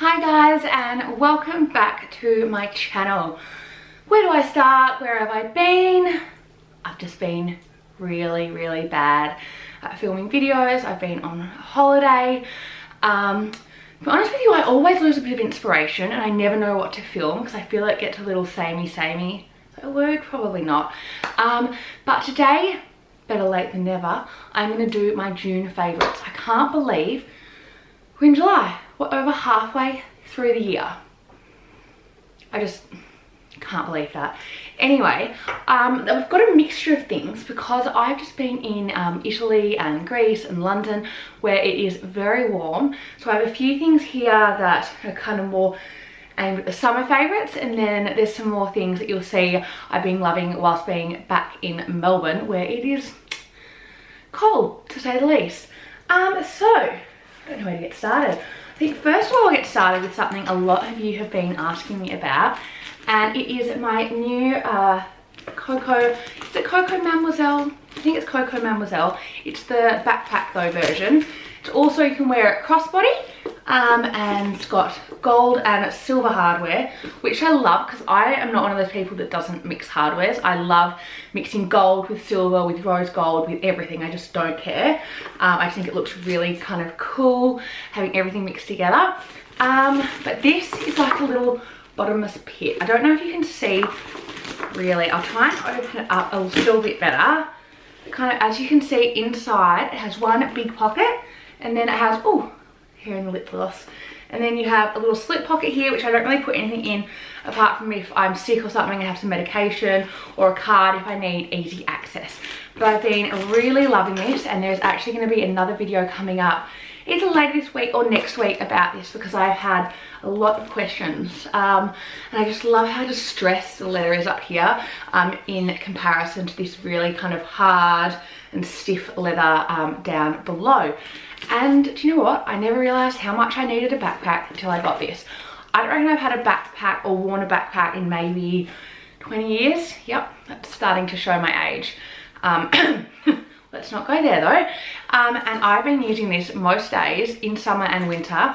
Hi guys, and welcome back to my channel. Where do I start? Where have I been? I've just been really bad at filming videos. I've been on holiday. To be honest with you, I always lose a bit of inspiration and I never know what to film because I feel it gets a little samey. Is that a word? Probably not. But today, better late than never, I'm going to do my June favourites. I can't believe we're in July. We're over halfway through the year. I just can't believe that. Anyway, I've got a mixture of things because I've just been in Italy and Greece and London where it is very warm. So I have a few things here that are kind of more aimed at the summer favourites, and then there's some more things that you'll see I've been loving whilst being back in Melbourne where it is cold, to say the least. So, I don't know where to get started. I think first of all I'll get started with something a lot of you have been asking me about, and it is my new Coco, is it Coco Mademoiselle? I think it's Coco Mademoiselle. It's the backpack though version. It's also, you can wear it crossbody, and it's got gold and silver hardware, which I love because I am not one of those people that doesn't mix hardwares. I love mixing gold with silver, with rose gold, with everything. I just don't care. I think it looks really kind of cool having everything mixed together. But this is like a little bottomless pit. I don't know if you can see really. I'll try and open it up a little bit better. Kind of, as you can see inside, it has one big pocket, and then it has, oh, here in the lip gloss. And then you have a little slip pocket here, which I don't really put anything in apart from if I'm sick or something, I have some medication, or a card if I need easy access. But I've been really loving this, and there's actually going to be another video coming up either later this week or next week about this because I've had a lot of questions. And I just love how distressed the leather is up here in comparison to this really kind of hard and stiff leather down below. And do you know what? I never realised how much I needed a backpack until I got this. I don't reckon I've had a backpack or worn a backpack in maybe 20 years. Yep, that's starting to show my age. Let's not go there though. And I've been using this most days in summer and winter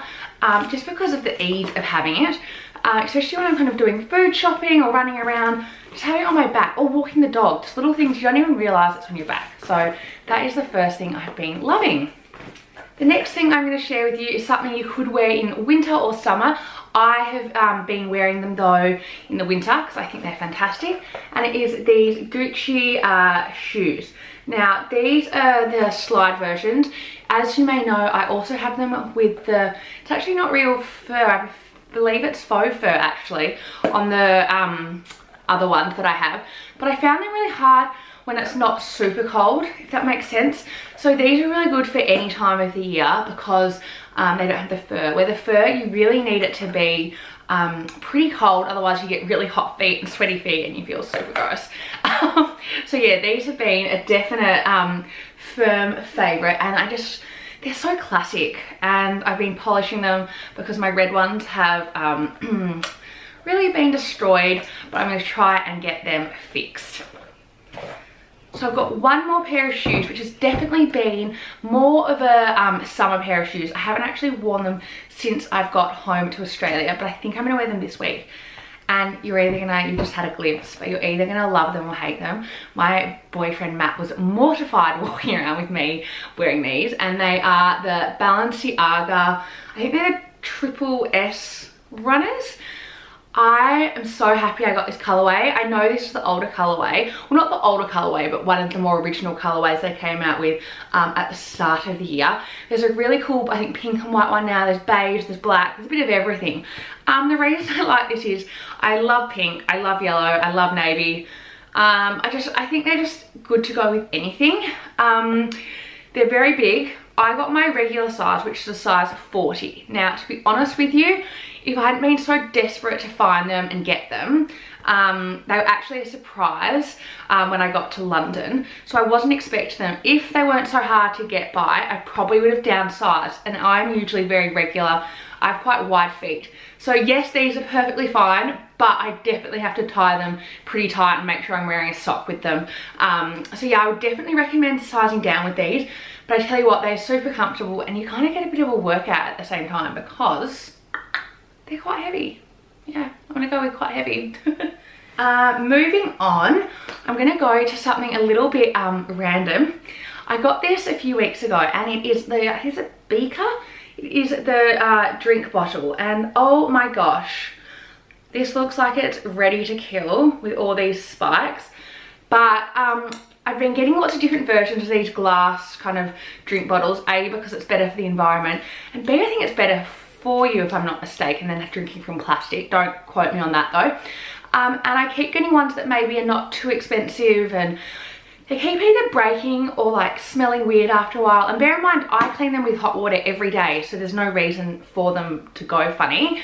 just because of the ease of having it. Especially when I'm kind of doing food shopping or running around, just having it on my back or walking the dog. Just little things you don't even realise it's on your back. So that is the first thing I've been loving. The next thing I'm going to share with you is something you could wear in winter or summer. I have been wearing them though in the winter because I think they're fantastic, and it is these Gucci shoes. Now these are the slide versions. As you may know, I also have them with the, it's actually not real fur, I believe it's faux fur actually on the other ones that I have, but I found them really hard when it's not super cold, if that makes sense. So these are really good for any time of the year because they don't have the fur. Where the fur, you really need it to be pretty cold, otherwise you get really hot feet and sweaty feet and you feel super gross. So yeah, these have been a definite firm favourite, and they're so classic, and I've been polishing them because my red ones have really been destroyed, but I'm going to try and get them fixed. So I've got one more pair of shoes, which has definitely been more of a summer pair of shoes. I haven't actually worn them since I've got home to Australia, but I think I'm going to wear them this week. And you're either gonna, you just had a glimpse, but you're either gonna love them or hate them. My boyfriend Matt was mortified walking around with me wearing these, and they are the Balenciaga, I think they're the Triple S runners. I am so happy I got this colourway. I know this is the older colourway. Well, not the older colourway, but one of the more original colourways they came out with at the start of the year. There's a really cool, I think, pink and white one now. There's beige, there's black, there's a bit of everything. The reason I like this is I love pink, I love yellow, I love navy. I think they're just good to go with anything. They're very big. I got my regular size, which is a size 40. Now, to be honest with you, if I hadn't been so desperate to find them and get them, they were actually a surprise when I got to London. So I wasn't expecting them. If they weren't so hard to get by, I probably would have downsized. And I'm usually very regular. I have quite wide feet. So yes, these are perfectly fine, but I definitely have to tie them pretty tight and make sure I'm wearing a sock with them. So yeah, I would definitely recommend sizing down with these. But I tell you what, they're super comfortable and you kind of get a bit of a workout at the same time because they're quite heavy. Yeah, I'm gonna go with quite heavy. Moving on, I'm gonna go to something a little bit random. I got this a few weeks ago, and it is the, is it beaker? It is the drink bottle, and oh my gosh, this looks like it's ready to kill with all these spikes. But I've been getting lots of different versions of these glass kind of drink bottles, A, because it's better for the environment, and B, I think it's better for you, if I'm not mistaken, than drinking from plastic. Don't quote me on that though. And I keep getting ones that maybe are not too expensive, and they keep either breaking or like smelling weird after a while. And bear in mind, I clean them with hot water every day, so there's no reason for them to go funny.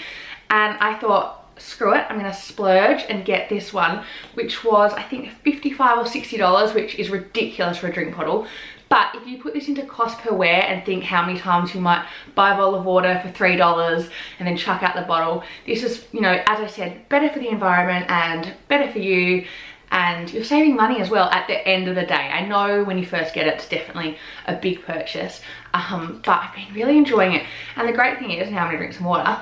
And I thought, screw it, I'm gonna splurge and get this one, which was I think $55 or $60, which is ridiculous for a drink bottle. But if you put this into cost per wear and think how many times you might buy a bottle of water for $3 and then chuck out the bottle, this is, you know, as I said, better for the environment and better for you, and you're saving money as well at the end of the day. I know when you first get it, it's definitely a big purchase, but I've been really enjoying it. And the great thing is, now I'm gonna drink some water.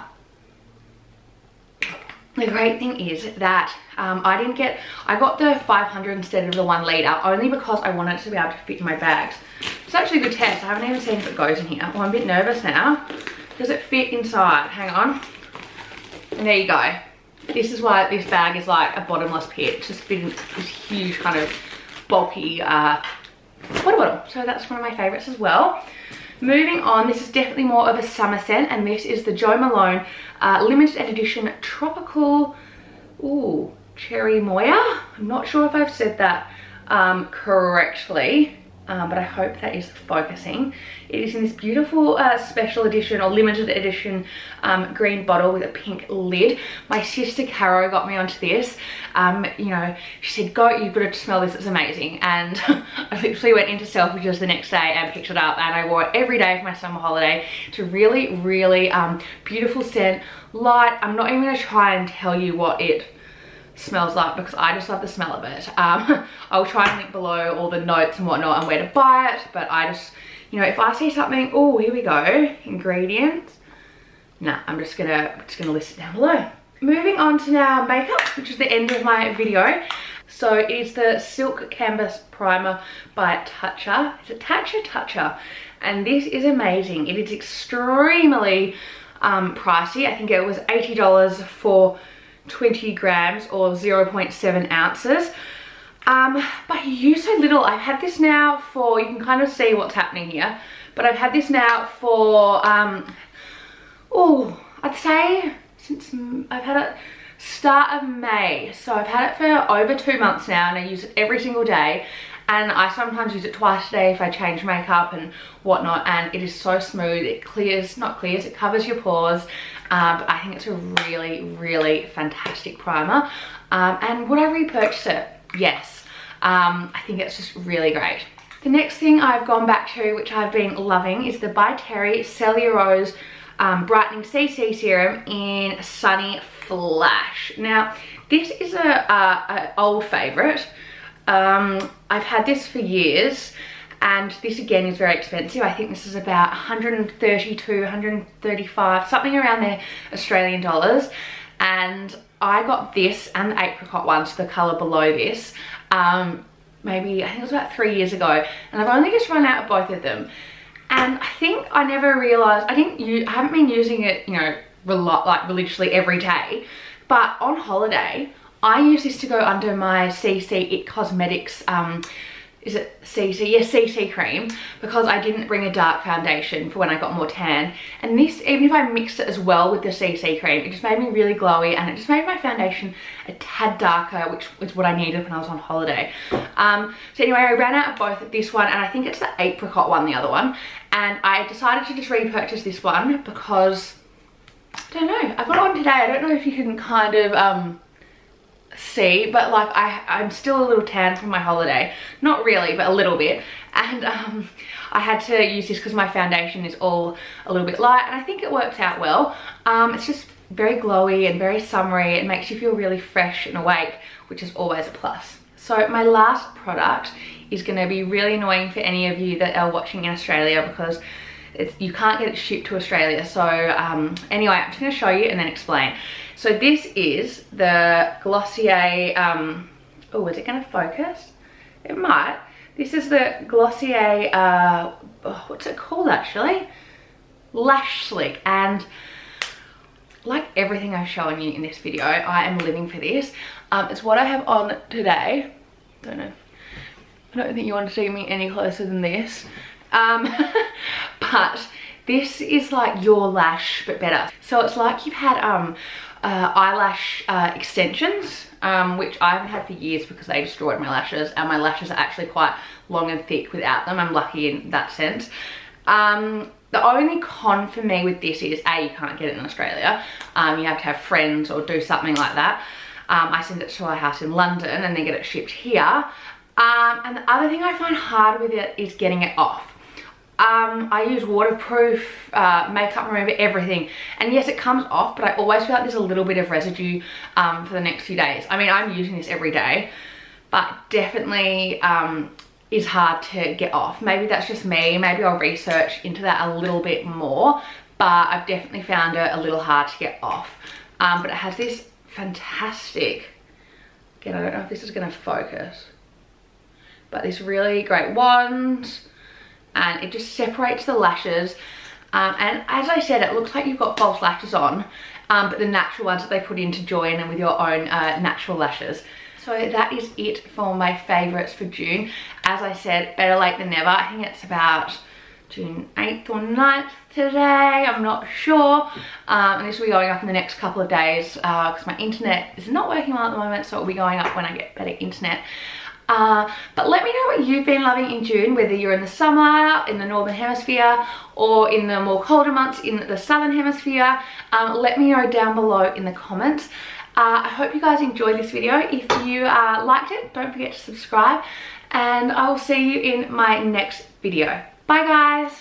The great thing is that I got the 500 instead of the 1 litre, only because I wanted it to be able to fit in my bags. It's actually a good test. I haven't even seen if it goes in here. Well, I'm a bit nervous now. Does it fit inside? Hang on. And there you go. This is why this bag is like a bottomless pit. It's just been this huge kind of bulky water bottle. So that's one of my favourites as well. Moving on, this is definitely more of a summer scent, and this is the Jo Malone limited edition tropical, ooh, cherry moya. I'm not sure if I've said that correctly, but I hope that is focusing. It is in this beautiful special edition or limited edition green bottle with a pink lid. My sister Caro got me onto this. You know, she said, go, you've got to smell this, it's amazing. And I literally went into Selfridges the next day and picked it up, and I wore it every day for my summer holiday. It's a really, really beautiful scent, light. I'm not even gonna try and tell you what it smells like because I just love the smell of it. I'll try and link below all the notes and whatnot and where to buy it, but I just, you know, if I see something, oh, here we go, ingredients. Nah, I'm just gonna list it down below. Moving on to now makeup, which is the end of my video. So it is the Silk Canvas Primer by Tatcha. It's a Tatcha. And this is amazing. It is extremely pricey. I think it was $80 for 20 grams or 0.7 ounces. But you use so little. I've had this now for, you can kind of see what's happening here, but I've had this now for, oh, I'd say since I've had it start of May. So I've had it for over 2 months now, and I use it every single day. And I sometimes use it twice a day if I change makeup and whatnot, and it is so smooth. It clears, not clears, it covers your pores. But I think it's a really, really fantastic primer. And would I repurchase it? Yes. I think it's just really great. The next thing I've gone back to, which I've been loving, is the By Terry Cellulose Brightening CC Serum in Sunny Flash. Now, this is a old favourite. I've had this for years, and this again is very expensive. I think this is about 132, 135, something around there, Australian dollars. And I got this and the apricot one, so the colour below this, maybe, I think it was about 3 years ago, and I've only just run out of both of them. And I think I never realised, I haven't been using it, you know, like religiously every day, but on holiday, I use this to go under my CC It Cosmetics, is it CC? Yes, CC cream, because I didn't bring a dark foundation for when I got more tan. And this, even if I mixed it as well with the CC cream, it just made me really glowy, and it just made my foundation a tad darker, which was what I needed when I was on holiday. So anyway, I ran out of both of this one, and I think it's the apricot one, the other one. And I decided to just repurchase this one because, I don't know, I've got it on today. I don't know if you can kind of, see, but like I'm still a little tan from my holiday, not really, but a little bit. And I had to use this because my foundation is all a little bit light, and I think it works out well. It's just very glowy and very summery. It makes you feel really fresh and awake, which is always a plus. So my last product is going to be really annoying for any of you that are watching in Australia, because you can't get it shipped to Australia. So anyway, I'm just going to show you and then explain. So this is the Glossier, oh, is it going to focus? It might. This is the Glossier, what's it called actually? Lash Slick. And like everything I've shown you in this video, I am living for this. It's what I have on today. Don't know. I don't think you want to see me any closer than this. But this is like your lash but better. So it's like you've had eyelash extensions, which I haven't had for years because they destroyed my lashes, and my lashes are actually quite long and thick without them. I'm lucky in that sense. The only con for me with this is A, you can't get it in Australia. You have to have friends or do something like that. I send it to our house in London and then get it shipped here. And the other thing I find hard with it is getting it off. I use waterproof, makeup remover, everything. And yes, it comes off, but I always feel like there's a little bit of residue for the next few days. I mean, I'm using this every day, but definitely is hard to get off. Maybe that's just me. Maybe I'll research into that a little bit more, but I've definitely found it a little hard to get off. But it has this fantastic, again, I don't know if this is going to focus, but this really great wand, and it just separates the lashes. And as I said, it looks like you've got false lashes on, but the natural ones that they put in to join and with your own natural lashes. So that is it for my favourites for June. As I said, better late than never. I think it's about June 8th or 9th today, I'm not sure. And this will be going up in the next couple of days because my internet is not working well at the moment, so it will be going up when I get better internet. But let me know what you've been loving in June, whether you're in the summer, in the northern hemisphere, or in the more colder months in the southern hemisphere. Let me know down below in the comments. I hope you guys enjoyed this video. If you liked it, don't forget to subscribe, and I will see you in my next video. Bye guys!